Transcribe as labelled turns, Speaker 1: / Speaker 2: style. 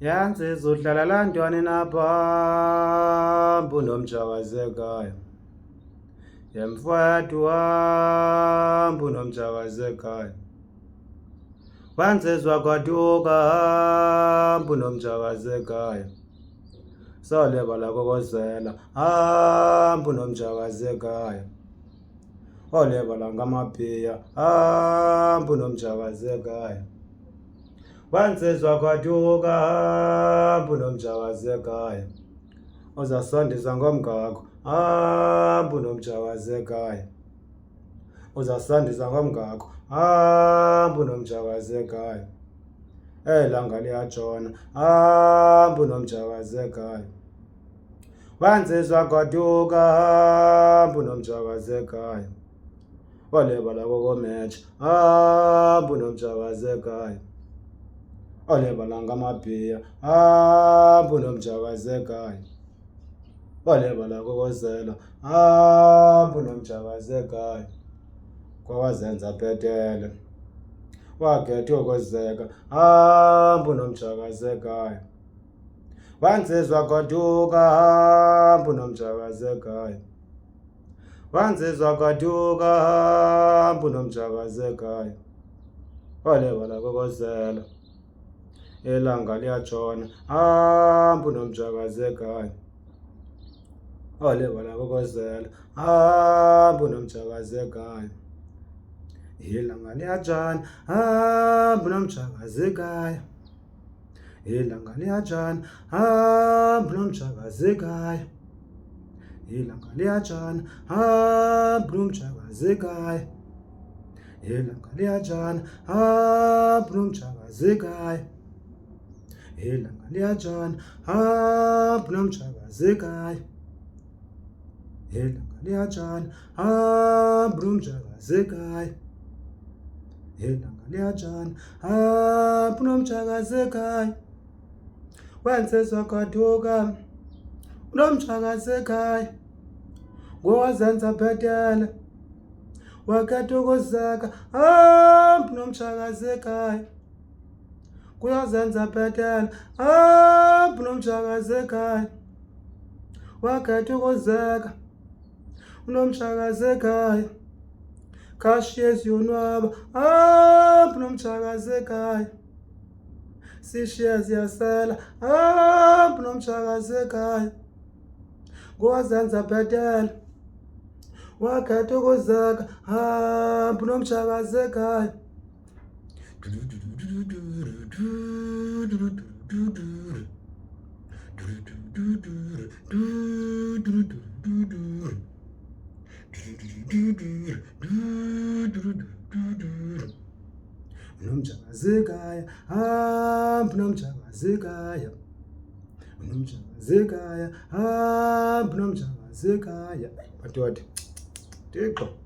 Speaker 1: Yanze izodlala lantwane naphambu nomjakazekayo. Yemfowethu hambu nomjakazekayo. Wansizwa kwaduka hambu nomjakazekayo. Solebala kokozela hambu nomjakazekayo. Olebala ngamabhiya hambu nomjakazekayo. Wansizwa kwaduka hambu nomjakazekayo. Uzasondisa ngomgaqo hambu nomjakazekayo. Uzasondisa ngomgaqo hambu nomjakazekayo. Elanga liyatshona hambu nomjakazekayo. Wansizwa kwaduka hambu nomjakazekayo. Olebala kokometsha hambu nomjakazekayo. Olebala ngamabhiya hambu nomjakazekayo. Olebala kokozela hambu nomjakazekayo. Kwawazenza bhetele wakhetha ukozeka hambu nomjakazekayo. Wansizwa kwaduka hambu nomjakazekayo. Wansizwa kwaduka hambu nomjakazekayo. Olebala kokozela ilanga liyatshona hambu nomjakazekayo. Olebala kokozela hambu nomjakazekayo. Ilanga liyatshona hambu nomjakazekayo. Ilanga liyatshona hambu nomjakazekayo. Ilanga liyatshona hambu nomjakazekayo. Ilanga liyatshona hambu nomjakazekayo. Ilanga liyatshona hambu nomjakazekayo. Ilanga liyatshona hambu nomjakazekayo. Ilanga liyatshona hambu nomjakazekayo. Wansizwa kwaduka nomjakazekayo. Ngowazenza bhetele wakhetha ukozeka hambu nomjakazekayo. Kuyazenza bhetele hambu nomjakazekayo. Wakhetha ukozeka nomjakazekayo. Kashiye ziyonwaba hambu nomjakazekayo. Sishiye ziyasela hambu nomjakazekayo. Ngowazenza bhetele wakhetha ukozeka hambu nomjakazekayo. Nomjakazekayo hambu nomjakazekayo. Nomjakazekayo hambu nomjakazekayo. Madoda Thixo.